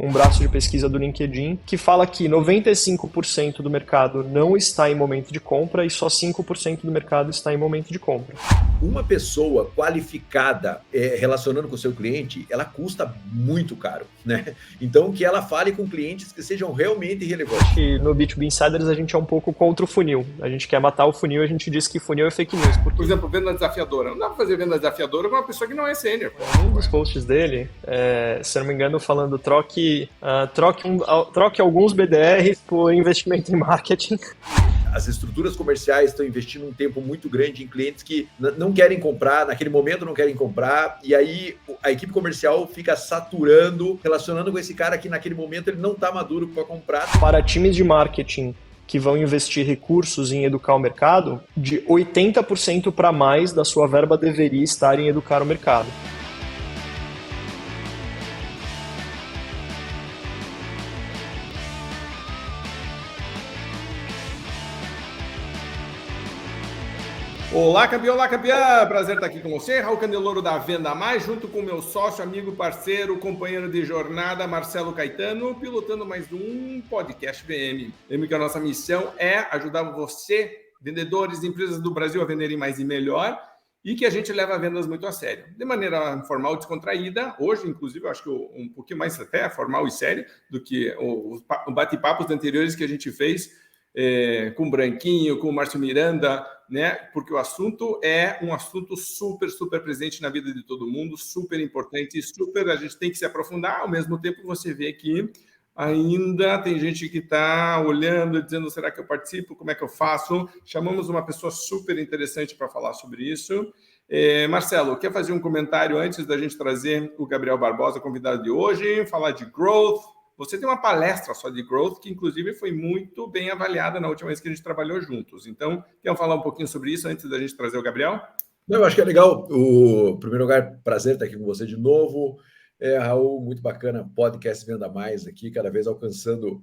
um braço de pesquisa do LinkedIn, que fala que 95% do mercado não está em momento de compra e só 5% do mercado está em momento de compra. Uma pessoa qualificada relacionando com o seu cliente, ela custa muito caro, né? Então, que ela fale com clientes que sejam realmente relevantes. E no B2B Insiders a gente é um pouco contra o funil. A gente quer matar o funil, a gente diz que funil é fake news. Por exemplo, venda desafiadora. Não dá para fazer venda desafiadora com uma pessoa que não é sênior. Um dos posts dele, se não me engano, falando troque alguns BDRs por investimento em marketing. As estruturas comerciais estão investindo um tempo muito grande em clientes que não querem comprar, naquele momento não querem comprar, e aí a equipe comercial fica saturando, relacionando com esse cara que naquele momento ele não está maduro para comprar. Para times de marketing que vão investir recursos em educar o mercado, de 80% para mais da sua verba deveria estar em educar o mercado. Olá, campeão, prazer estar aqui com você, Raul Candeloro da Venda Mais, junto com meu sócio, amigo, parceiro, companheiro de jornada, Marcelo Caetano, pilotando mais um podcast VM. Lembra que a nossa missão é ajudar você, vendedores de empresas do Brasil, a venderem mais e melhor, e que a gente leva vendas muito a sério, de maneira formal e descontraída. Hoje, inclusive, eu acho que um pouquinho mais até formal e sério do que os bate-papos anteriores que a gente fez com o Branquinho, com o Márcio Miranda, né? Porque o assunto é um assunto super presente na vida de todo mundo, super importante e a gente tem que se aprofundar. Ao mesmo tempo, você vê que ainda tem gente que está olhando, dizendo, será que eu participo? Como é que eu faço? Chamamos uma pessoa super interessante para falar sobre isso. Marcelo, quer fazer um comentário antes da gente trazer o Gabriel Barbosa, convidado de hoje, falar de growth? Você tem uma palestra só de growth, que inclusive foi muito bem avaliada na última vez que a gente trabalhou juntos. Então, quer falar um pouquinho sobre isso antes da gente trazer o Gabriel? Eu acho que é legal. Em primeiro lugar, prazer estar aqui com você de novo. Raul, muito bacana, podcast Venda Mais aqui, cada vez alcançando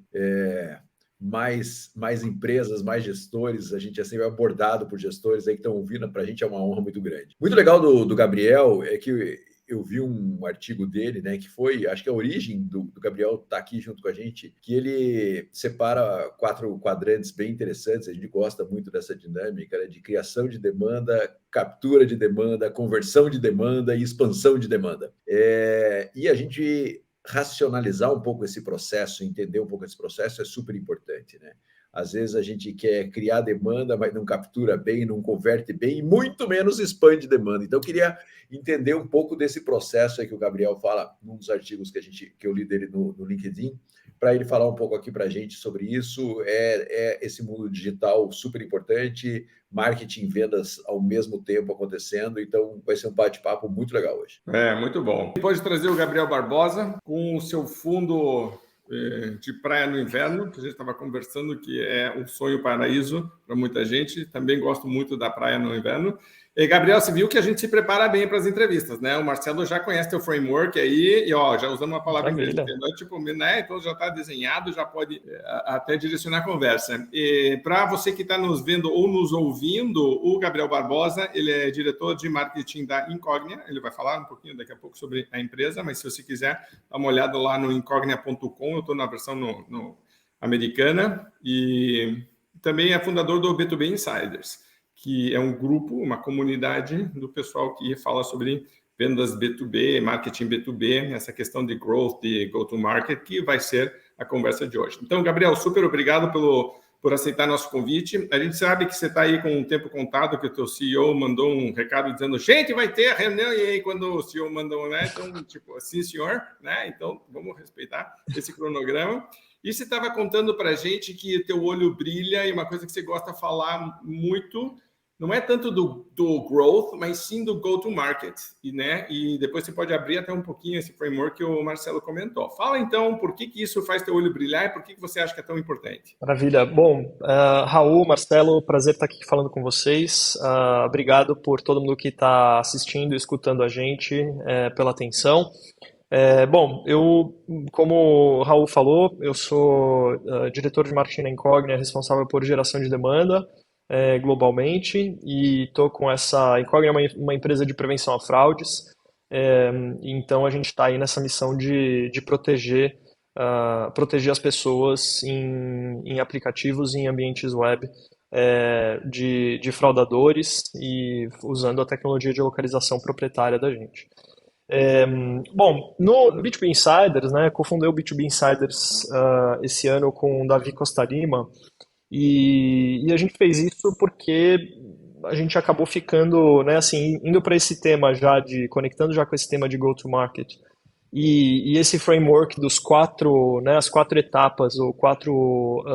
mais empresas, mais gestores. A gente é sempre abordado por gestores aí que estão ouvindo, para a gente é uma honra muito grande. Muito legal do Gabriel é que eu vi um artigo dele, né, que foi, acho que a origem do Gabriel estar aqui junto com a gente, que ele separa 4 quadrantes bem interessantes. A gente gosta muito dessa dinâmica, né, de criação de demanda, captura de demanda, conversão de demanda e expansão de demanda. E a gente racionalizar um pouco esse processo, entender um pouco esse processo é super importante, né? Às vezes a gente quer criar demanda, mas não captura bem, não converte bem, e muito menos expande demanda. Então, eu queria entender um pouco desse processo aí que o Gabriel fala num dos artigos que eu li dele no LinkedIn, para ele falar um pouco aqui para a gente sobre isso. Esse mundo digital super importante, marketing e vendas ao mesmo tempo acontecendo, então vai ser um bate-papo muito legal hoje. Muito bom. Pode trazer o Gabriel Barbosa com o seu fundo de praia no inverno, que a gente estava conversando, que é um sonho paraíso para muita gente. Também gosto muito da praia no inverno. E, Gabriel, você viu que a gente se prepara bem para as entrevistas, né? O Marcelo já conhece teu framework aí, e já usando uma palavra inglesa, tipo, né? Então já está desenhado, já pode até direcionar a conversa. Para você que está nos vendo ou nos ouvindo, o Gabriel Barbosa, ele é diretor de marketing da Incognia. Ele vai falar um pouquinho daqui a pouco sobre a empresa, mas se você quiser dar uma olhada lá no incognia.com, eu estou na versão no americana, e também é fundador do B2B Insiders, que é um grupo, uma comunidade do pessoal que fala sobre vendas B2B, marketing B2B, essa questão de growth, de go-to-market, que vai ser a conversa de hoje. Então, Gabriel, super obrigado por aceitar nosso convite. A gente sabe que você está aí com um tempo contado, que o teu CEO mandou um recado dizendo, gente, vai ter a reunião, e aí quando o CEO mandou, né? Então, tipo, sim, senhor, né? Então, vamos respeitar esse cronograma. E você estava contando para a gente que teu olho brilha, e uma coisa que você gosta de falar muito, não é tanto do growth, mas sim do go-to-market. E depois você pode abrir até um pouquinho esse framework que o Marcelo comentou. Fala, então, por que isso faz teu olho brilhar e por que você acha que é tão importante? Maravilha. Bom, Raul, Marcelo, prazer estar aqui falando com vocês. Obrigado por todo mundo que está assistindo e escutando a gente, pela atenção. Bom, como o Raul falou, eu sou diretor de marketing na Incognia, responsável por geração de demanda globalmente, e estou com essa... Incognia é uma empresa de prevenção a fraudes, então a gente está aí nessa missão de proteger proteger as pessoas em aplicativos e em ambientes web de fraudadores e usando a tecnologia de localização proprietária da gente. Bom, no B2B Insiders, né, cofundei o B2B Insiders esse ano com o Davi Costa Lima e a gente fez isso porque a gente acabou ficando, né, assim, indo para esse tema já conectando já com esse tema de go-to-market e esse framework dos quatro, né, as quatro etapas ou quatro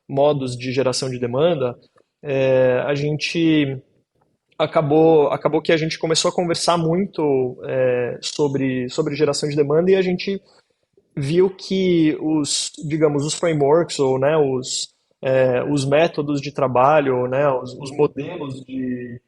modos de geração de demanda, a gente acabou que a gente começou a conversar muito sobre geração de demanda e a gente viu que digamos, os frameworks ou, né, os métodos de trabalho, né, os modelos de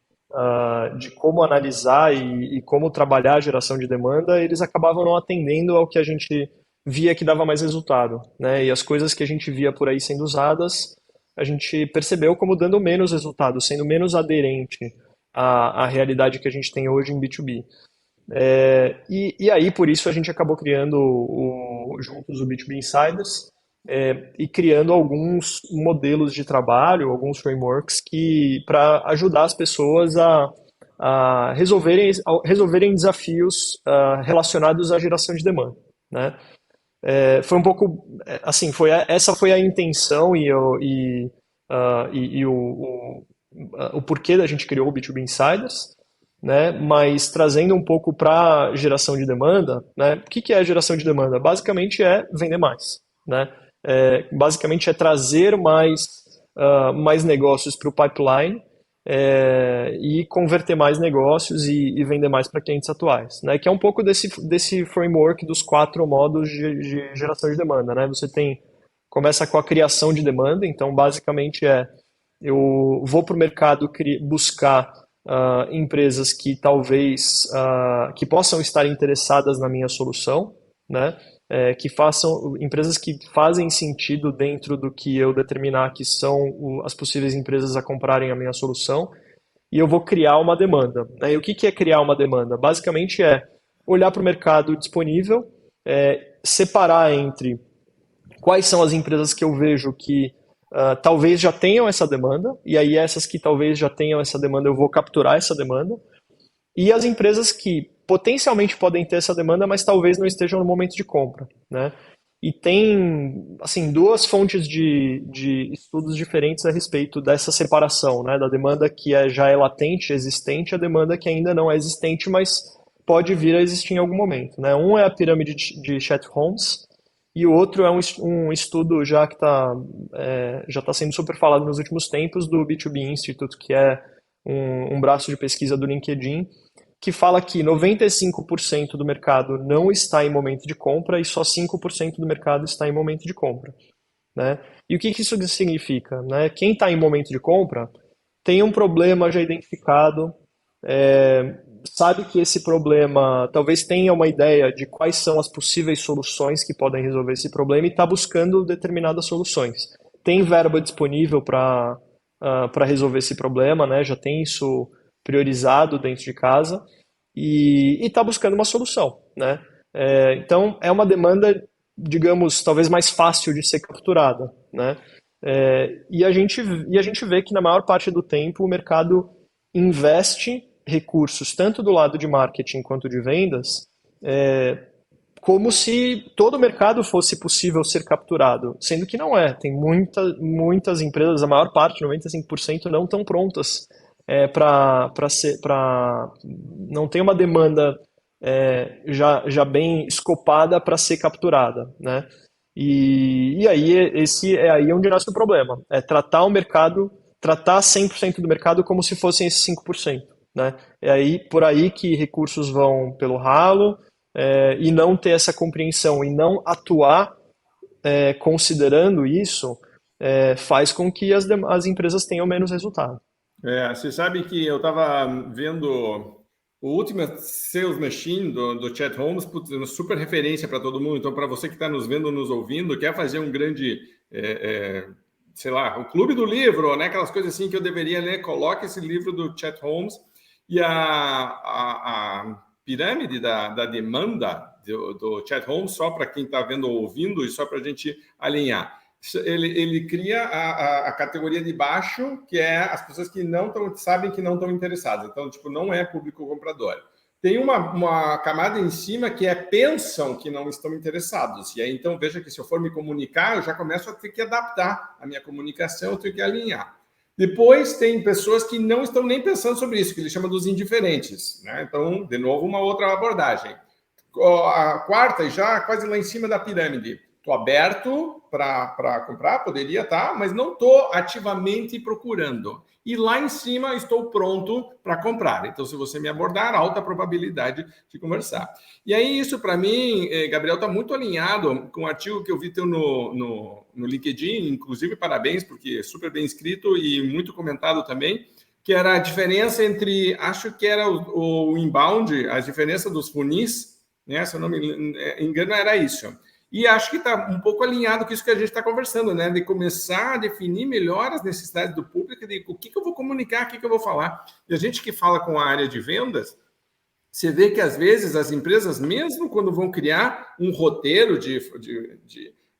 como analisar e como trabalhar a geração de demanda, eles acabavam não atendendo ao que a gente via que dava mais resultado, né? E as coisas que a gente via por aí sendo usadas, a gente percebeu como dando menos resultado, sendo menos aderente à realidade que a gente tem hoje em B2B. E aí, por isso, a gente acabou criando juntos o B2B Insiders e criando alguns modelos de trabalho, alguns frameworks para ajudar as pessoas a resolverem desafios relacionados à geração de demanda, né? Foi um pouco assim, essa foi a intenção o porquê da gente criou o B2B Insiders, né? Mas trazendo um pouco para geração de demanda, né? O que é a geração de demanda? Basicamente é vender mais, né? Basicamente é trazer mais negócios para o pipeline e converter mais negócios e vender mais para clientes atuais, né? Que é um pouco desse framework dos 4 modos de geração de demanda, né? Começa com a criação de demanda, então basicamente eu vou para o mercado buscar empresas que talvez que possam estar interessadas na minha solução, né? Empresas que fazem sentido dentro do que eu determinar que são as possíveis empresas a comprarem a minha solução, e eu vou criar uma demanda, né? E o que é criar uma demanda? Basicamente é olhar para o mercado disponível, separar entre quais são as empresas que eu vejo que talvez já tenham essa demanda, e aí essas que talvez já tenham essa demanda eu vou capturar essa demanda, e as empresas que potencialmente podem ter essa demanda, mas talvez não estejam no momento de compra, né? E tem, assim, 2 fontes de estudos diferentes a respeito dessa separação, né? Da demanda que já é latente, existente, a demanda que ainda não é existente, mas pode vir a existir em algum momento, né? Um é a pirâmide de Chet Holmes, e o outro é um estudo já que já está sendo super falado nos últimos tempos, do B2B Institute, que é um braço de pesquisa do LinkedIn, que fala que 95% do mercado não está em momento de compra e só 5% do mercado está em momento de compra, né? E o que isso significa, né? Quem está em momento de compra tem um problema já identificado, sabe que esse problema talvez tenha uma ideia de quais são as possíveis soluções que podem resolver esse problema e está buscando determinadas soluções. Tem verba disponível para resolver esse problema, né? Já tem isso priorizado dentro de casa e está buscando uma solução, né? Então, é uma demanda, digamos, talvez mais fácil de ser capturada, né? E a gente vê que na maior parte do tempo o mercado investe recursos, tanto do lado de marketing quanto de vendas, como se todo o mercado fosse possível ser capturado, sendo que não é. Tem muitas empresas, a maior parte, 95%, não estão prontas não tem uma demanda já bem escopada para ser capturada, né? E aí esse é aí onde nasce o problema, tratar o mercado, tratar 100% do mercado como se fossem esses 5%, né? É aí por aí que recursos vão pelo ralo, e não ter essa compreensão e não atuar considerando isso, faz com que as empresas tenham menos resultado. Você sabe que eu estava vendo o Ultimate Sales Machine do Chet Holmes, uma super referência para todo mundo. Então, para você que está nos vendo, nos ouvindo, quer fazer um grande, sei lá, o clube do livro, né? Aquelas coisas assim que eu deveria ler, coloque esse livro do Chet Holmes. E a pirâmide da demanda, do Chat Home, só para quem está vendo ou ouvindo, e só para a gente alinhar. Ele cria a categoria de baixo, que é as pessoas que não sabem que não estão interessadas. Então, tipo, não é público comprador. Tem uma camada em cima que pensam que não estão interessados. E aí, então, veja que se eu for me comunicar, eu já começo a ter que adaptar a minha comunicação, eu tenho que alinhar. Depois, tem pessoas que não estão nem pensando sobre isso, que ele chama dos indiferentes, né? Então, de novo, uma outra abordagem. A quarta, e já quase lá em cima da pirâmide. Estou aberto para comprar, poderia estar, mas não estou ativamente procurando. E lá em cima estou pronto para comprar. Então, se você me abordar, alta probabilidade de conversar. E aí, isso para mim, Gabriel, está muito alinhado com o artigo que eu vi teu no LinkedIn, inclusive parabéns, porque é super bem escrito e muito comentado também, que era a diferença entre, acho que era o inbound, a diferença dos funis, né? Se eu não me engano, era isso. E acho que está um pouco alinhado com isso que a gente está conversando, né? De começar a definir melhor as necessidades do público, de o que eu vou comunicar, o que eu vou falar. E a gente que fala com a área de vendas, você vê que às vezes as empresas, mesmo quando vão criar um roteiro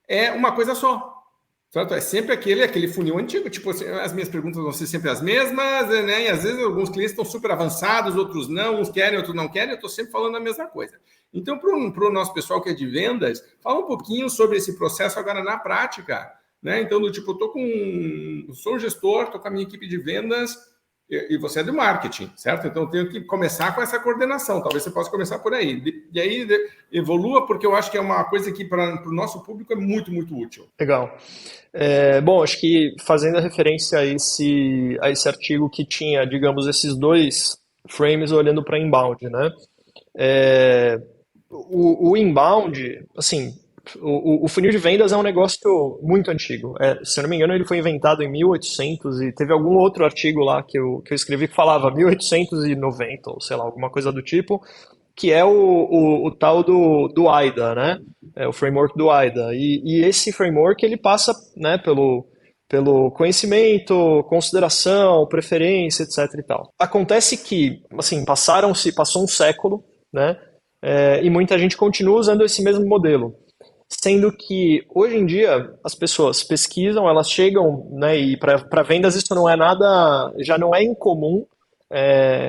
é uma coisa só. Certo? É sempre aquele funil antigo, tipo, as minhas perguntas vão ser sempre as mesmas, né? E às vezes alguns clientes estão super avançados, outros não, uns querem, outros não querem, eu estou sempre falando a mesma coisa. Então, para o nosso pessoal que é de vendas, fala um pouquinho sobre esse processo agora na prática, né? Então, do tipo, eu sou um gestor, estou com a minha equipe de vendas e você é do marketing, certo? Então, eu tenho que começar com essa coordenação, talvez você possa começar por aí. E aí, evolua, porque eu acho que é uma coisa que para o nosso público é muito, muito útil. Legal. Bom, acho que fazendo referência a esse artigo que tinha, digamos, esses dois frames olhando para inbound, né? O inbound, assim, o funil de vendas é um negócio muito antigo. Se eu não me engano, ele foi inventado em 1800 e teve algum outro artigo lá que eu escrevi que falava 1890, ou sei lá, alguma coisa do tipo, que é o tal do AIDA, né? O framework do AIDA. E esse framework, ele passa, né, pelo conhecimento, consideração, preferência, etc e tal. Acontece que, assim, passou um século, né? E muita gente continua usando esse mesmo modelo. Sendo que, hoje em dia, as pessoas pesquisam, elas chegam, né, e para vendas isso não é nada, já não é incomum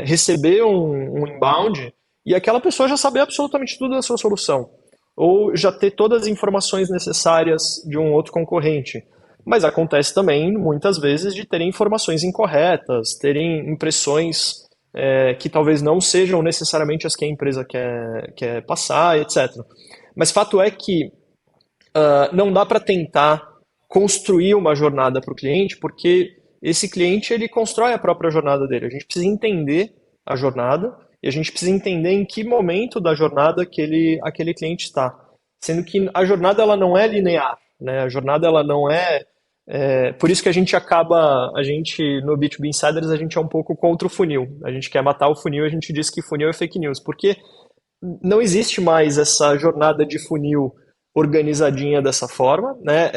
receber um inbound e aquela pessoa já saber absolutamente tudo da sua solução, ou já ter todas as informações necessárias de um outro concorrente. Mas acontece também, muitas vezes, de terem informações incorretas, terem impressões que talvez não sejam necessariamente as que a empresa quer passar, etc. Mas fato é que não dá para tentar construir uma jornada para o cliente, porque esse cliente ele constrói a própria jornada dele. A gente precisa entender a jornada e a gente precisa entender em que momento da jornada aquele cliente está. Sendo que a jornada ela não é linear, né? A jornada ela não por isso que a gente no B2B Insiders, a gente é um pouco contra o funil. A gente quer matar o funil, a gente diz que funil é fake news, porque não existe mais essa jornada de funil organizadinha dessa forma, né?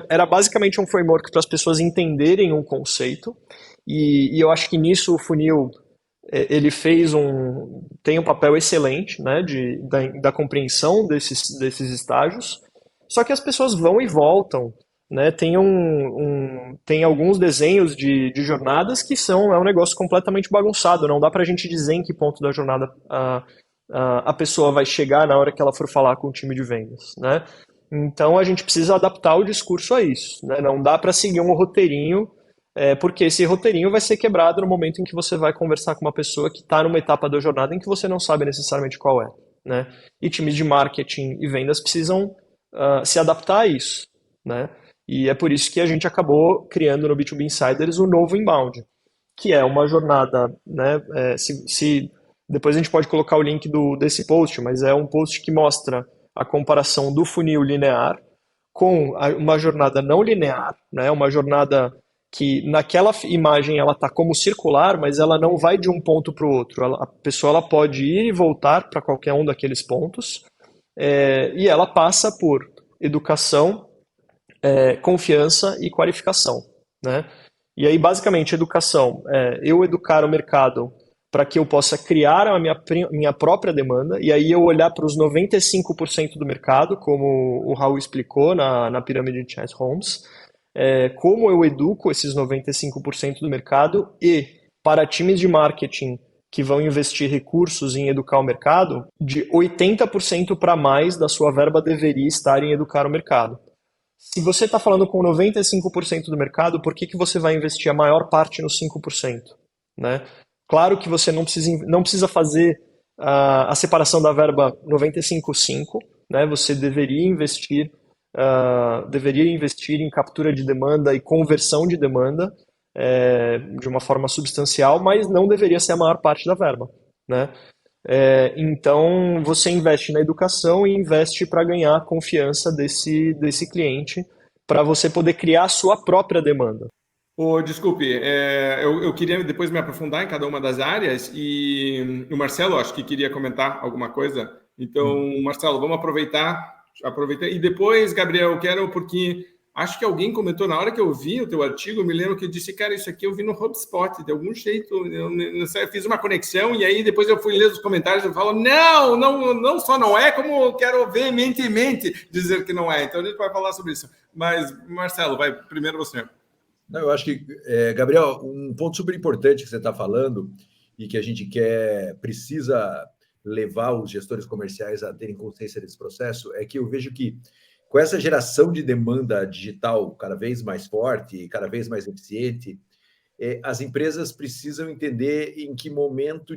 Era basicamente um framework para as pessoas entenderem um conceito, e eu acho que nisso o funil ele tem um papel excelente, né, da compreensão desses estágios, só que as pessoas vão e voltam, né? Tem alguns desenhos de jornadas que é um negócio completamente bagunçado, não dá para a gente dizer em que ponto da jornada a pessoa vai chegar na hora que ela for falar com o time de vendas, né? Então a gente precisa adaptar o discurso a isso, né? Não dá para seguir um roteirinho, porque esse roteirinho vai ser quebrado no momento em que você vai conversar com uma pessoa que está numa etapa da jornada em que você não sabe necessariamente qual é, né? E times de marketing e vendas precisam se adaptar a isso, né? E é por isso que a gente acabou criando no B2B Insiders o novo inbound, que é uma jornada, né? Depois a gente pode colocar o link desse post, mas é um post que mostra a comparação do funil linear com uma jornada não linear, né? Uma jornada que naquela imagem ela está como circular, mas ela não vai de um ponto para o outro. A pessoa ela pode ir e voltar para qualquer um daqueles pontos, e ela passa por educação, confiança e qualificação, né? E aí, basicamente, educação, eu educar o mercado para que eu possa criar a minha própria demanda, e aí eu olhar para os 95% do mercado, como o Raul explicou na pirâmide de Chess Holmes, como eu educo esses 95% do mercado, e para times de marketing que vão investir recursos em educar o mercado, de 80% para mais da sua verba deveria estar em educar o mercado. Se você está falando com 95% do mercado, por que você vai investir a maior parte nos 5%? Né? Claro que você não precisa fazer a separação da verba 95-5, né? Você deveria investir em captura de demanda e conversão de demanda de uma forma substancial, mas não deveria ser a maior parte da verba, né? Então, você investe na educação e investe para ganhar a confiança desse cliente, para você poder criar a sua própria demanda. Desculpe, eu queria depois me aprofundar em cada uma das áreas e o Marcelo acho que queria comentar alguma coisa. Então, Marcelo, vamos aproveitar e depois, Gabriel, eu quero porque acho que alguém comentou na hora que eu vi o teu artigo, eu me lembro que eu disse, cara, isso aqui eu vi no HubSpot, de algum jeito, eu fiz uma conexão e aí depois eu fui ler os comentários e falo, não só não é, como eu quero veementemente dizer que não é. Então a gente vai falar sobre isso. Mas, Marcelo, vai primeiro você. Não, eu acho que, Gabriel, um ponto super importante que você está falando e que a gente precisa levar os gestores comerciais a terem consciência desse processo é que eu vejo que com essa geração de demanda digital cada vez mais forte, cada vez mais eficiente, as empresas precisam entender em que momento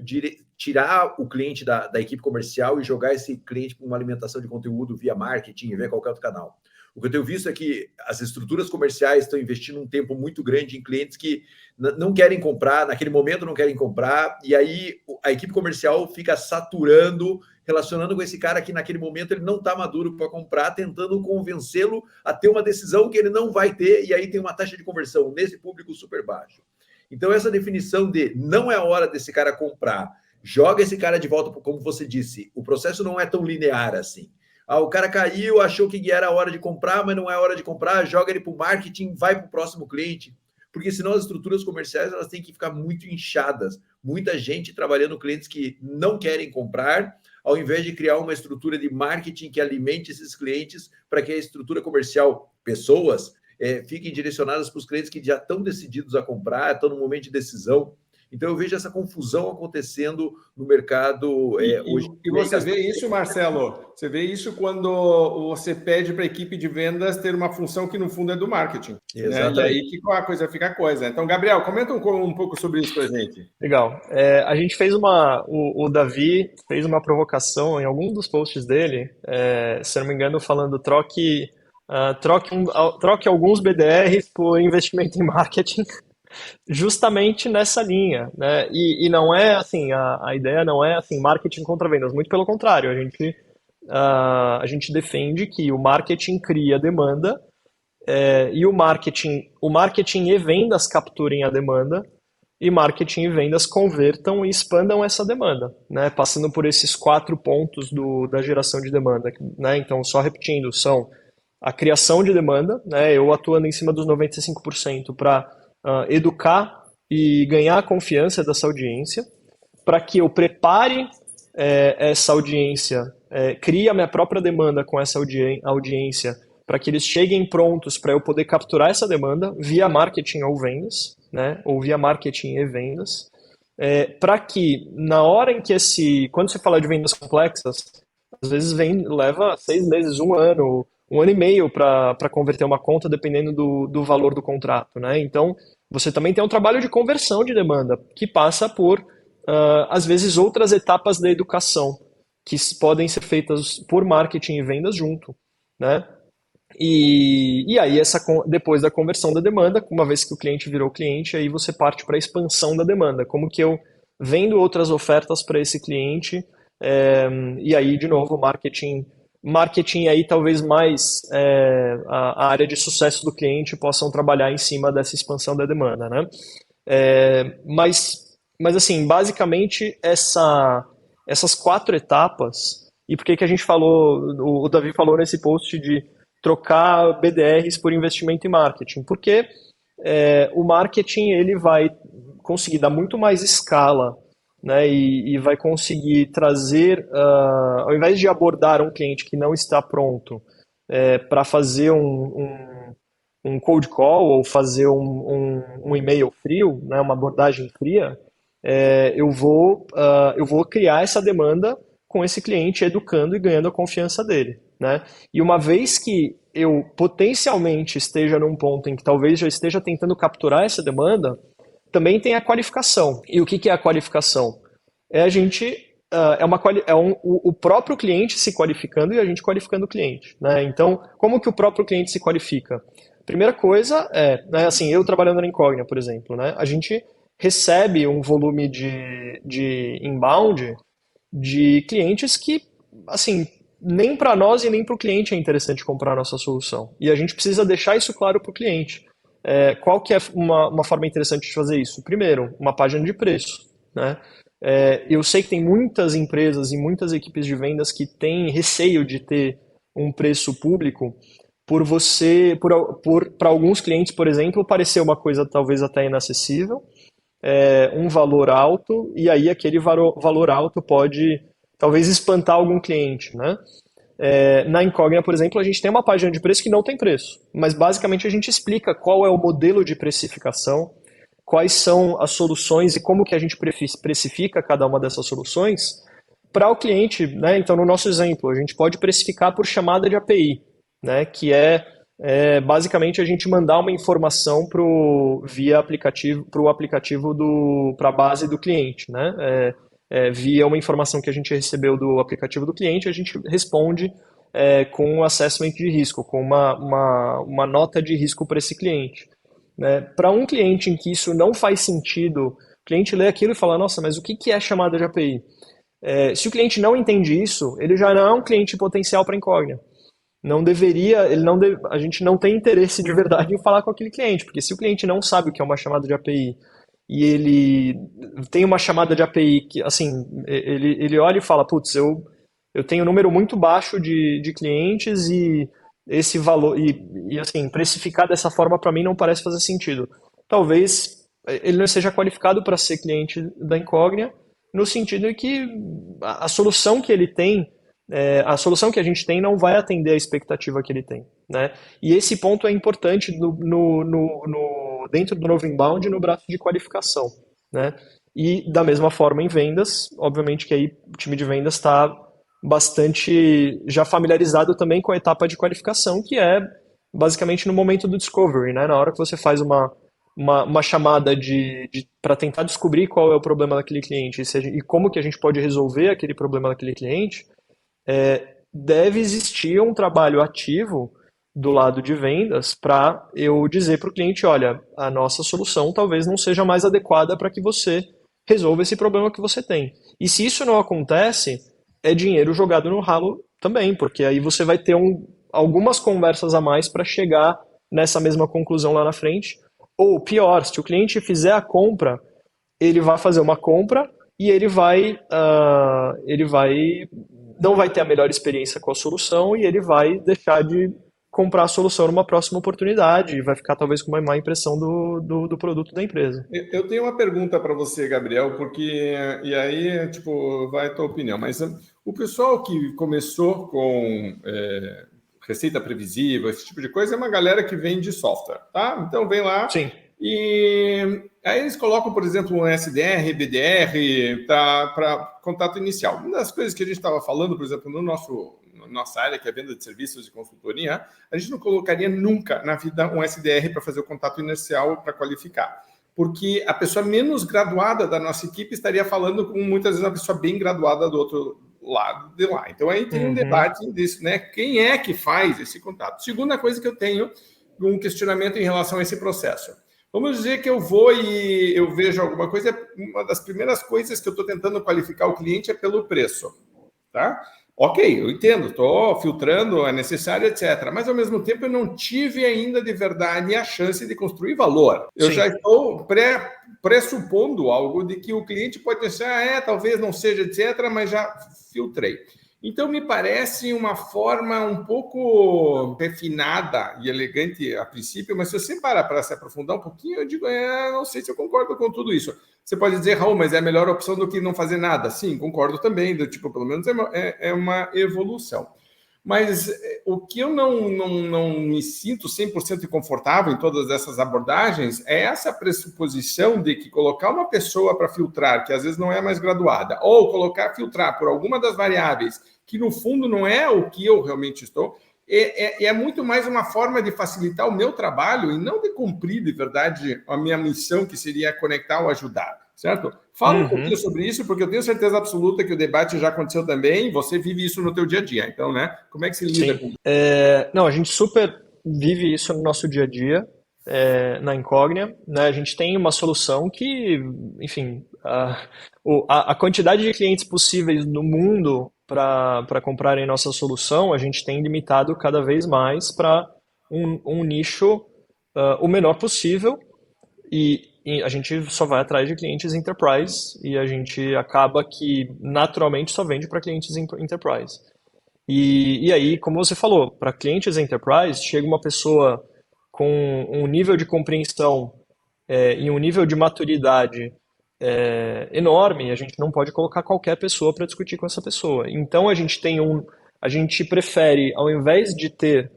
tirar o cliente da equipe comercial e jogar esse cliente para uma alimentação de conteúdo via marketing, via qualquer outro canal. O que eu tenho visto é que as estruturas comerciais estão investindo um tempo muito grande em clientes que não querem comprar, naquele momento não querem comprar, e aí a equipe comercial fica saturando, relacionando com esse cara que naquele momento ele não está maduro para comprar, tentando convencê-lo a ter uma decisão que ele não vai ter, e aí tem uma taxa de conversão nesse público super baixo. Então essa definição de não é a hora desse cara comprar, joga esse cara de volta, como você disse, o processo não é tão linear assim. O cara caiu, achou que era a hora de comprar, mas não é a hora de comprar, joga ele para o marketing, vai para o próximo cliente. Porque senão as estruturas comerciais elas têm que ficar muito inchadas. Muita gente trabalhando clientes que não querem comprar, ao invés de criar uma estrutura de marketing que alimente esses clientes para que a estrutura comercial, pessoas, fiquem direcionadas para os clientes que já estão decididos a comprar, estão no momento de decisão. Então, eu vejo essa confusão acontecendo no mercado hoje. E você vê isso, Marcelo? Você vê isso quando você pede para a equipe de vendas ter uma função que, no fundo, é do marketing. Exatamente. Né? E aí que a coisa fica coisa. Então, Gabriel, comenta um pouco sobre isso para a gente. Legal. A gente fez o Davi fez uma provocação em algum dos posts dele, se não me engano, falando troque alguns BDRs por investimento em marketing. Justamente nessa linha, né? E não é assim, a ideia não é assim, marketing contra vendas, muito pelo contrário, a gente defende que o marketing cria demanda e o marketing e vendas capturem a demanda e marketing e vendas convertam e expandam essa demanda, né? Passando por esses 4 pontos da geração de demanda, né? Então, só repetindo, são a criação de demanda, né? Eu atuando em cima dos 95% para educar e ganhar a confiança dessa audiência, para que eu prepare essa audiência, crie a minha própria demanda com essa audiência, para que eles cheguem prontos para eu poder capturar essa demanda via marketing ou vendas, né, ou via marketing e vendas, para que na hora em que quando você fala de vendas complexas, às vezes leva 6 meses, 1 ano, 1 ano e meio para converter uma conta, dependendo do valor do contrato, né? Então, você também tem um trabalho de conversão de demanda, que passa por, às vezes, outras etapas da educação, que podem ser feitas por marketing e vendas junto, né? E aí, depois da conversão da demanda, uma vez que o cliente virou cliente, aí você parte para a expansão da demanda. Como que eu vendo outras ofertas para esse cliente, e aí, de novo, marketing aí talvez mais a área de sucesso do cliente possam trabalhar em cima dessa expansão da demanda, né? Mas assim, basicamente essas 4 etapas, e por que a gente falou, o Davi falou nesse post de trocar BDRs por investimento em marketing, porque o marketing ele vai conseguir dar muito mais escala né, e vai conseguir trazer, ao invés de abordar um cliente que não está pronto para fazer um cold call ou fazer um e-mail frio, né, uma abordagem fria, eu vou criar essa demanda com esse cliente, educando e ganhando a confiança dele, né? E uma vez que eu potencialmente esteja num ponto em que talvez já esteja tentando capturar essa demanda, também tem a qualificação. E o que que é a qualificação? É a gente o próprio cliente se qualificando e a gente qualificando o cliente, né? Então, como que o próprio cliente se qualifica? Primeira coisa né, assim, eu trabalhando na Incognia, por exemplo, né, a gente recebe um volume de inbound de clientes que, assim, nem para nós e nem para o cliente é interessante comprar a nossa solução. E a gente precisa deixar isso claro para o cliente. Qual que é uma forma interessante de fazer isso? Primeiro, uma página de preço, né? Eu sei que tem muitas empresas e muitas equipes de vendas que têm receio de ter um preço público para alguns clientes, por exemplo, parecer uma coisa talvez até inacessível, um valor alto, e aí aquele valor alto pode talvez espantar algum cliente, né? Na Incognia, por exemplo, a gente tem uma página de preço que não tem preço, mas basicamente a gente explica qual é o modelo de precificação, quais são as soluções e como que a gente precifica cada uma dessas soluções para o cliente, né? Então, no nosso exemplo, a gente pode precificar por chamada de API, né? Que basicamente a gente mandar uma informação via aplicativo, para o aplicativo para a base do cliente, né? Via uma informação que a gente recebeu do aplicativo do cliente, a gente responde com um assessment de risco, com uma nota de risco para esse cliente, né? Para um cliente em que isso não faz sentido, o cliente lê aquilo e fala, nossa, mas o que é chamada de API? Se o cliente não entende isso, ele já não é um cliente potencial para a Incognia. Não deveria, a gente não tem interesse de verdade em falar com aquele cliente, porque se o cliente não sabe o que é uma chamada de API e ele tem uma chamada de API que, assim, ele olha e fala, putz, eu tenho um número muito baixo de clientes e esse valor, e assim, precificar dessa forma para mim não parece fazer sentido. Talvez ele não seja qualificado para ser cliente da Incognia, no sentido de que a solução que ele tem, a solução que a gente tem não vai atender a expectativa que ele tem, né? E esse ponto é importante dentro do novo inbound no braço de qualificação, né? E da mesma forma em vendas, obviamente que aí o time de vendas está bastante já familiarizado também com a etapa de qualificação, que é basicamente no momento do discovery, né? Na hora que você faz uma chamada para tentar descobrir qual é o problema daquele cliente e como que a gente pode resolver aquele problema daquele cliente, deve existir um trabalho ativo do lado de vendas para eu dizer para o cliente, olha, a nossa solução talvez não seja mais adequada para que você resolva esse problema que você tem. E se isso não acontece, é dinheiro jogado no ralo também, porque aí você vai ter algumas conversas a mais para chegar nessa mesma conclusão lá na frente. Ou pior, se o cliente fizer a compra, ele vai fazer uma compra e ele não vai ter a melhor experiência com a solução e ele vai deixar de comprar a solução numa próxima oportunidade e vai ficar talvez com uma má impressão do produto da empresa. Eu tenho uma pergunta para você, Gabriel, porque e aí tipo vai a tua opinião, mas o pessoal que começou com receita previsível, esse tipo de coisa, é uma galera que vende software, tá? Então vem lá. Sim. E aí eles colocam, por exemplo, um SDR, BDR para contato inicial. Uma das coisas que a gente estava falando, por exemplo, na nossa área, que é venda de serviços e consultoria, a gente não colocaria nunca na vida um SDR para fazer o contato inicial para qualificar. Porque a pessoa menos graduada da nossa equipe estaria falando com, muitas vezes, uma pessoa bem graduada do outro lado de lá. Então aí tem um debate disso, né? Quem é que faz esse contato? Segunda coisa que eu tenho, um questionamento em relação a esse processo. Vamos dizer que eu vou e eu vejo alguma coisa, uma das primeiras coisas que eu estou tentando qualificar o cliente é pelo preço, tá? Ok, eu entendo, estou filtrando, é necessário, etc. Mas, ao mesmo tempo, eu não tive ainda de verdade a chance de construir valor. Eu já estou pressupondo algo de que o cliente pode pensar, talvez não seja, etc., mas já filtrei. Então, me parece uma forma um pouco refinada e elegante a princípio, mas se você parar para se aprofundar um pouquinho, eu digo, não sei se eu concordo com tudo isso. Você pode dizer, Raul, mas é a melhor opção do que não fazer nada. Sim, concordo também, do tipo, pelo menos é uma evolução. Mas o que eu não me sinto 100% confortável em todas essas abordagens é essa pressuposição de que colocar uma pessoa para filtrar, que às vezes não é mais graduada, ou filtrar por alguma das variáveis, que no fundo não é o que eu realmente estou, é muito mais uma forma de facilitar o meu trabalho e não de cumprir, de verdade, a minha missão, que seria conectar ou ajudar, certo? Fala um pouquinho sobre isso, porque eu tenho certeza absoluta que o debate já aconteceu também, você vive isso no teu dia a dia. Então, né? Como é que se lida com isso? Não, a gente super vive isso no nosso dia a dia, na Incognia, né? A gente tem uma solução que, enfim, a quantidade de clientes possíveis no mundo para comprarem nossa solução, a gente tem limitado cada vez mais para um nicho o menor possível e a gente só vai atrás de clientes enterprise e a gente acaba que naturalmente só vende para clientes enterprise. E aí, como você falou, para clientes enterprise, chega uma pessoa com um nível de compreensão e um nível de maturidade enorme, a gente não pode colocar qualquer pessoa para discutir com essa pessoa. Então a gente prefere, ao invés de ter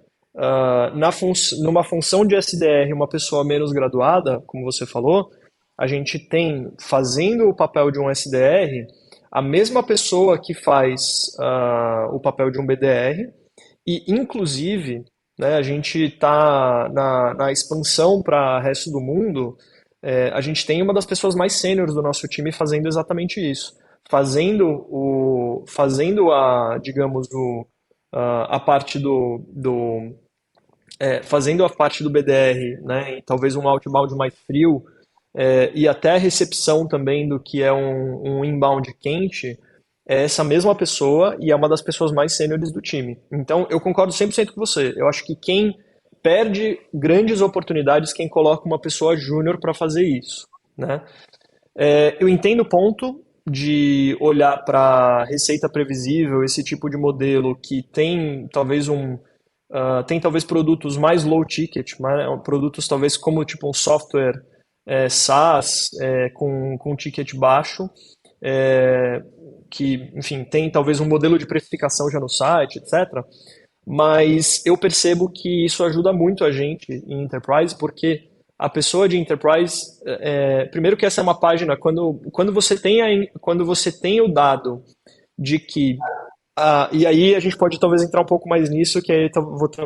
numa função de SDR uma pessoa menos graduada, como você falou, a gente tem, fazendo o papel de um SDR, a mesma pessoa que faz o papel de um BDR e, inclusive, né, a gente está na expansão para o resto do mundo, a gente tem uma das pessoas mais sêniores do nosso time fazendo exatamente isso, fazendo digamos, a parte fazendo a parte do BDR, né, e talvez um outbound mais frio, e até a recepção também do que é um inbound quente, é essa mesma pessoa e é uma das pessoas mais sêniores do time. Então, eu concordo 100% com você. Eu acho que quem perde grandes oportunidades quem coloca uma pessoa júnior para fazer isso, né? Eu entendo o ponto de olhar para receita previsível, esse tipo de modelo que tem talvez produtos mais low ticket, produtos talvez como tipo um software SaaS com ticket baixo, que, enfim, tem talvez um modelo de precificação já no site, etc. Mas eu percebo que isso ajuda muito a gente em Enterprise, porque a pessoa de Enterprise, primeiro que essa é uma página, quando você tem o dado de que, e aí a gente pode talvez entrar um pouco mais nisso, que aí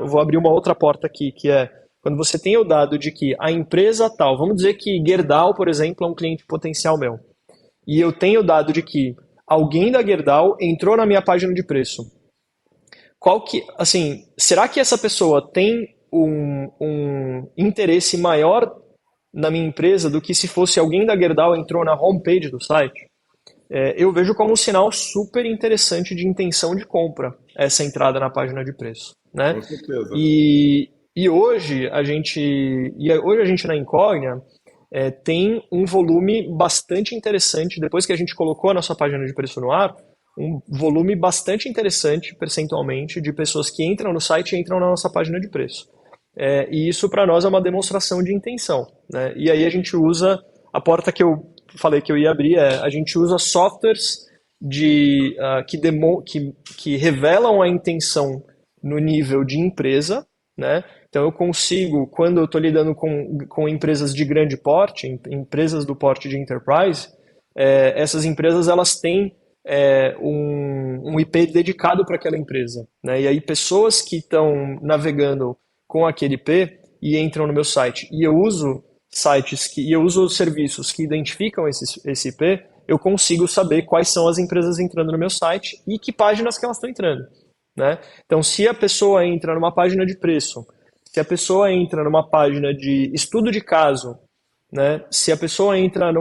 vou abrir uma outra porta aqui, que é quando você tem o dado de que a empresa tal, vamos dizer que Gerdau, por exemplo, é um cliente potencial meu, e eu tenho o dado de que alguém da Gerdau entrou na minha página de preço. Será que essa pessoa tem um interesse maior na minha empresa do que se fosse alguém da Gerdau entrou na homepage do site? Eu vejo como um sinal super interessante de intenção de compra essa entrada na página de preço, né? Com certeza. E hoje a gente na Incognia tem um volume bastante interessante, depois que a gente colocou a nossa página de preço no ar, um volume bastante interessante percentualmente de pessoas que entram no site e entram na nossa página de preço. E isso para nós é uma demonstração de intenção, né? E aí a gente usa a porta que eu falei que eu ia abrir, a gente usa softwares que revelam a intenção no nível de empresa, né? Então eu consigo, quando eu estou lidando com empresas de grande porte, empresas do porte de enterprise, essas empresas elas têm um IP dedicado para aquela empresa, né? E aí pessoas que estão navegando com aquele IP e entram no meu site e eu uso serviços que identificam esse IP, eu consigo saber quais são as empresas entrando no meu site e que páginas que elas estão entrando, né? Então, se a pessoa entra numa página de preço, se a pessoa entra numa página de estudo de caso, né? Se a pessoa entra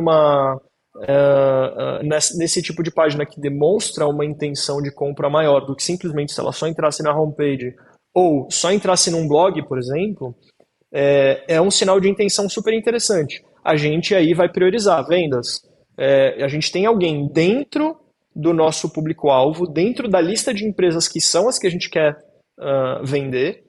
nesse tipo de página que demonstra uma intenção de compra maior do que simplesmente se ela só entrasse na homepage ou só entrasse num blog, por exemplo, é um sinal de intenção super interessante. A gente aí vai priorizar vendas. A gente tem alguém dentro do nosso público-alvo, dentro da lista de empresas que são as que a gente quer vender,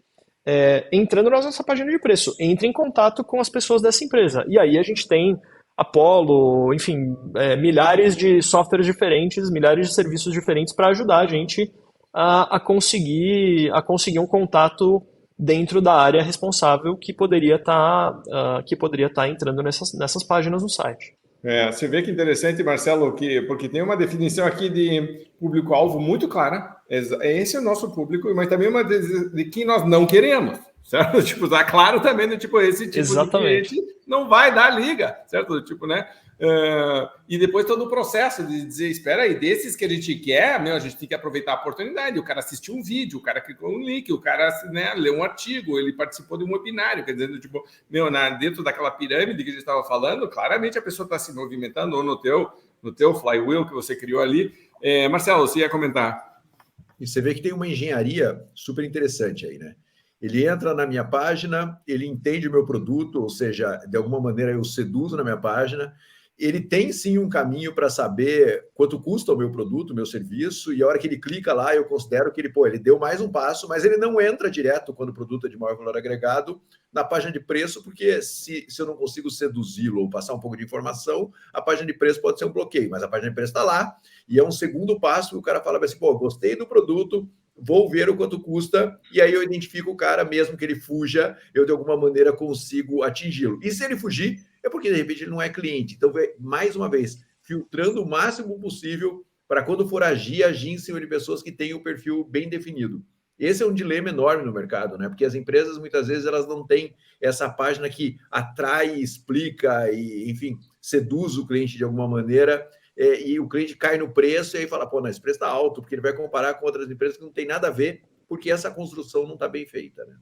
entrando na nossa página de preço. Entre em contato com as pessoas dessa empresa. E aí a gente tem Apollo, enfim, milhares de softwares diferentes, milhares de serviços diferentes para ajudar a gente a conseguir um contato dentro da área responsável que poderia estar entrando nessas páginas no site. Você vê que interessante, Marcelo, porque tem uma definição aqui de público-alvo muito clara. Esse é o nosso público, mas também uma de quem nós não queremos, certo? Tipo, tá claro também, né? Tipo, esse tipo Exatamente. de cliente não vai dar liga, certo? Tipo, né? E depois todo o processo de dizer, espera aí, desses que a gente quer, a gente tem que aproveitar a oportunidade. O cara assistiu um vídeo, o cara clicou um link, o cara, né, leu um artigo, ele participou de um webinário, quer dizer, tipo, dentro daquela pirâmide que a gente estava falando, claramente a pessoa está se movimentando, ou no teu flywheel que você criou ali. Marcelo, você ia comentar? E você vê que tem uma engenharia super interessante aí, né? Ele entra na minha página, ele entende o meu produto, ou seja, de alguma maneira eu seduzo na minha página. Ele tem sim um caminho para saber quanto custa o meu produto, o meu serviço, e a hora que ele clica lá, eu considero que ele deu mais um passo, mas ele não entra direto, quando o produto é de maior valor agregado, na página de preço, porque se eu não consigo seduzi-lo ou passar um pouco de informação, a página de preço pode ser um bloqueio, mas a página de preço está lá, e é um segundo passo que o cara fala assim, gostei do produto, vou ver o quanto custa, e aí eu identifico o cara, mesmo que ele fuja, eu de alguma maneira consigo atingi-lo. E se ele fugir, é porque de repente ele não é cliente. Então, mais uma vez, filtrando o máximo possível para quando for agir em cima de pessoas que têm o perfil bem definido. Esse é um dilema enorme no mercado, né? Porque as empresas, muitas vezes, elas não têm essa página que atrai, explica e, enfim, seduz o cliente de alguma maneira, e o cliente cai no preço e aí fala, esse preço está alto, porque ele vai comparar com outras empresas que não tem nada a ver, porque essa construção não está bem feita, né?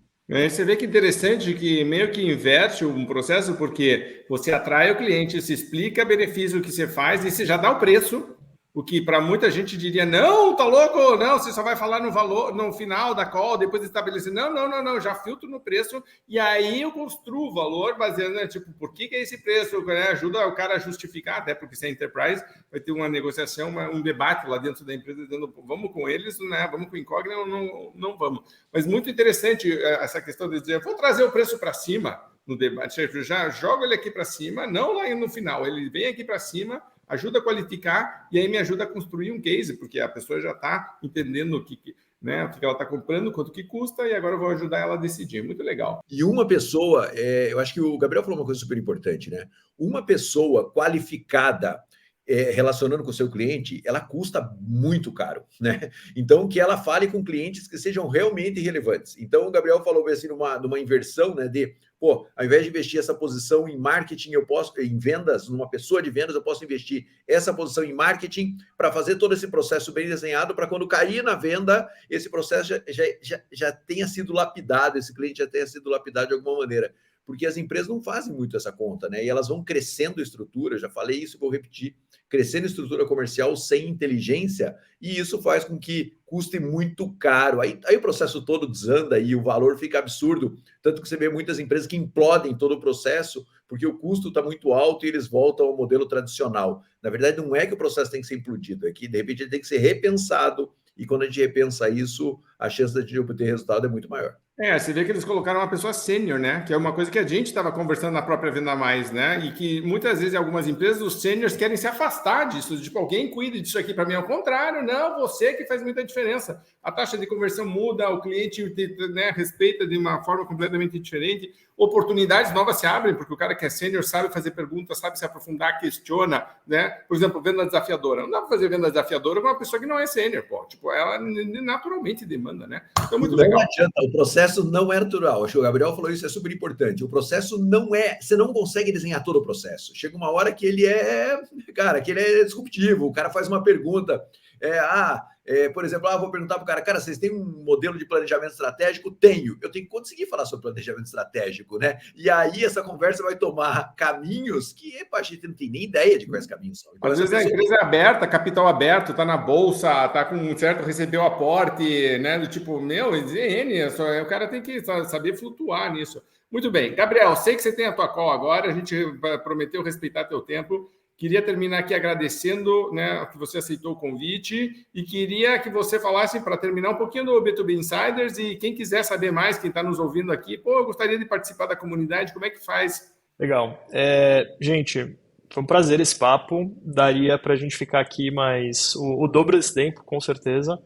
Você vê que interessante que meio que inverte um processo, porque você atrai o cliente, se explica o benefício que você faz e você já dá o preço, o que para muita gente diria, não, tá louco, não, você só vai falar no valor, no final da call, depois estabelecer, não, já filtro no preço e aí eu construo o valor baseando, né, tipo, por que é esse preço, né? Ajuda o cara a justificar, até porque se é enterprise, vai ter uma negociação, um debate lá dentro da empresa, dizendo, vamos com eles, né? Vamos com o incógnito, não vamos. Mas muito interessante essa questão de dizer, vou trazer o preço para cima no debate, já jogo ele aqui para cima, não lá no final, ele vem aqui para cima, ajuda a qualificar e aí me ajuda a construir um case, porque a pessoa já está entendendo o que ela está comprando, quanto que custa, e agora eu vou ajudar ela a decidir. Muito legal. E uma pessoa, eu acho que o Gabriel falou uma coisa super importante, né? Uma pessoa qualificada relacionando com o seu cliente, ela custa muito caro, né? Então, que ela fale com clientes que sejam realmente relevantes. Então, o Gabriel falou assim, numa inversão, né, ao invés de investir essa posição em marketing, eu posso, em vendas, numa pessoa de vendas, eu posso investir essa posição em marketing para fazer todo esse processo bem desenhado, para quando cair na venda, esse processo já tenha sido lapidado, esse cliente já tenha sido lapidado de alguma maneira. Porque as empresas não fazem muito essa conta, né? E elas vão crescendo estrutura, já falei isso, vou repetir, crescendo estrutura comercial sem inteligência, e isso faz com que custe muito caro. Aí o processo todo desanda e o valor fica absurdo, tanto que você vê muitas empresas que implodem todo o processo, porque o custo está muito alto e eles voltam ao modelo tradicional. Na verdade, não é que o processo tem que ser implodido, é que, de repente, ele tem que ser repensado, e quando a gente repensa isso, a chance de a gente obter resultado é muito maior. Você vê que eles colocaram uma pessoa sênior, né? Que é uma coisa que a gente estava conversando na própria Venda Mais, né? E que muitas vezes em algumas empresas os sêniors querem se afastar disso. Tipo, alguém cuida disso aqui para mim. Ao contrário, não, você que faz muita diferença. A taxa de conversão muda, o cliente, né, respeita de uma forma completamente diferente. Oportunidades novas se abrem, porque o cara que é sênior sabe fazer perguntas, sabe se aprofundar, questiona, né? Por exemplo, venda desafiadora. Não dá para fazer venda desafiadora com uma pessoa que não é sênior, pô. Tipo, ela naturalmente demanda, né? Então, muito legal. Não adianta, o processo não é natural. Acho que o Gabriel falou isso, é super importante. O processo não é... Você não consegue desenhar todo o processo. Chega uma hora que ele que ele é disruptivo. O cara faz uma pergunta... por exemplo, vou perguntar para o cara, vocês têm um modelo de planejamento estratégico? Tenho. Eu tenho que conseguir falar sobre planejamento estratégico, né? E aí essa conversa vai tomar caminhos que a gente não tem nem ideia de quais caminhos são. Então, às vezes a empresa é aberta, capital aberto, está na bolsa, está com um certo, recebeu aporte, né? Do tipo, o cara tem que saber flutuar nisso. Muito bem. Gabriel, sei que você tem a tua call agora, a gente prometeu respeitar teu tempo. Queria terminar aqui agradecendo, né, que você aceitou o convite e queria que você falasse, para terminar, um pouquinho do B2B Insiders e quem quiser saber mais, quem está nos ouvindo aqui, eu gostaria de participar da comunidade, como é que faz? Legal. Gente, Foi um prazer esse papo. Daria para a gente ficar aqui mais o dobro desse tempo, com certeza,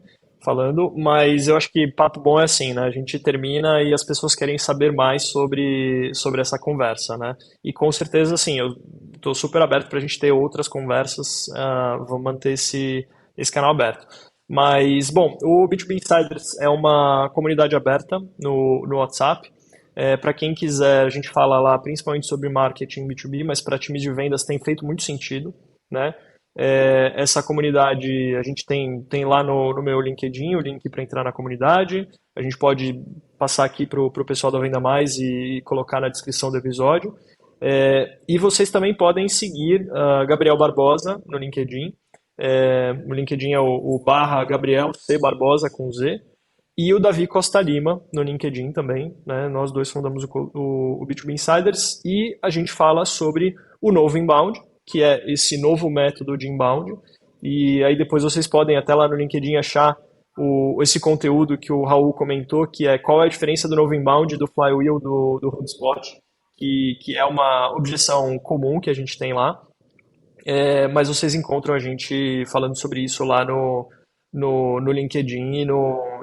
falando. Mas eu acho que papo bom é assim, né? A gente termina e as pessoas querem saber mais sobre essa conversa, né? E com certeza, assim, eu estou super aberto para a gente ter outras conversas. Vou manter esse canal aberto. Mas, bom, o B2B Insiders é uma comunidade aberta no WhatsApp. Para quem quiser, a gente fala lá principalmente sobre marketing B2B, mas para times de vendas tem feito muito sentido, né? Essa comunidade, a gente tem lá no meu LinkedIn o link para entrar na comunidade. A gente pode passar aqui para o pessoal da Venda Mais e colocar na descrição do episódio. E vocês também podem seguir Gabriel Barbosa no LinkedIn. O LinkedIn é o / Gabriel C. Barbosa com Z. E o Davi Costa Lima no LinkedIn também, né? Nós dois fundamos o B2B Insiders e a gente fala sobre o novo inbound, que é esse novo método de inbound. E aí depois vocês podem até lá no LinkedIn achar esse conteúdo que o Raul comentou, que é qual é a diferença do novo inbound do Flywheel do HubSpot, que é uma objeção comum que a gente tem lá. Mas vocês encontram a gente falando sobre isso lá no LinkedIn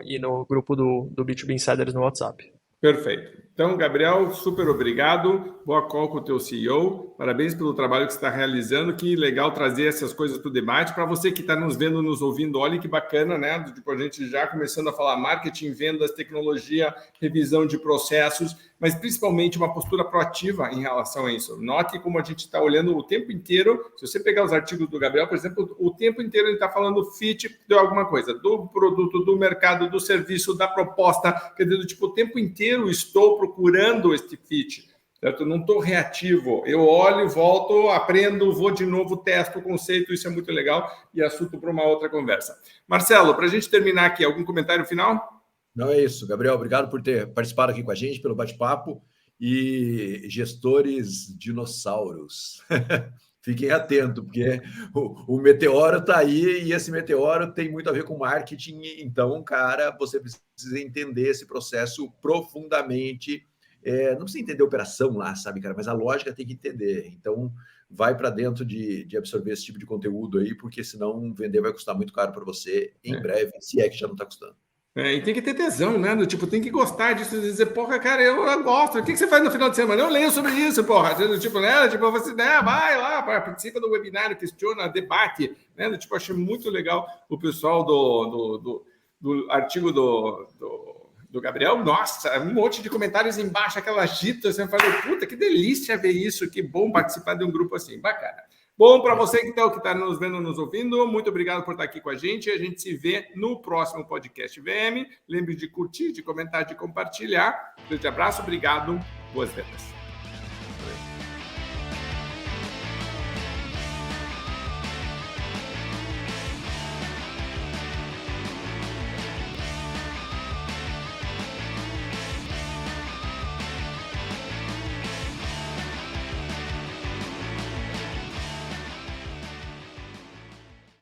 e no grupo do B2B Insiders no WhatsApp. Perfeito. Então, Gabriel, super obrigado. Boa call com o teu CEO. Parabéns pelo trabalho que você está realizando. Que legal trazer essas coisas para o debate. Para você que está nos vendo, nos ouvindo, olha que bacana, né? Tipo, a gente já começando a falar marketing, vendas, tecnologia, revisão de processos, mas principalmente uma postura proativa em relação a isso. Note como a gente está olhando o tempo inteiro. Se você pegar os artigos do Gabriel, por exemplo, o tempo inteiro ele está falando fit de alguma coisa, do produto, do mercado, do serviço, da proposta. Quer dizer, tipo, o tempo inteiro estou procurando este fit. Certo? Eu não estou reativo. Eu olho, volto, aprendo, vou de novo, testo o conceito. Isso é muito legal e assunto para uma outra conversa. Marcelo, para a gente terminar aqui, algum comentário final? Não, é isso, Gabriel. Obrigado por ter participado aqui com a gente, pelo bate-papo. E gestores dinossauros, fiquem atentos, porque o meteoro está aí e esse meteoro tem muito a ver com marketing. Então, cara, você precisa entender esse processo profundamente. Não precisa entender a operação lá, sabe, cara? Mas a lógica tem que entender. Então, vai para dentro de absorver esse tipo de conteúdo aí, porque senão vender vai custar muito caro para você em breve, se é que já não está custando. E tem que ter tesão, né? Tipo, tem que gostar disso, dizer, porra, cara, eu gosto. O que você faz no final de semana? Eu leio sobre isso, porra. Tipo, né? Tipo, você, né? Vai lá, participa do webinário, questiona, debate, né? Tipo, achei muito legal o pessoal do artigo do Gabriel. Nossa, um monte de comentários embaixo, aquela agita. Você falou, puta, que delícia ver isso, que bom participar de um grupo assim, bacana. Bom, para você que está nos vendo, nos ouvindo, muito obrigado por estar aqui com a gente. A gente se vê no próximo podcast VM. Lembre de curtir, de comentar, de compartilhar. Um grande abraço, obrigado, boas vendas.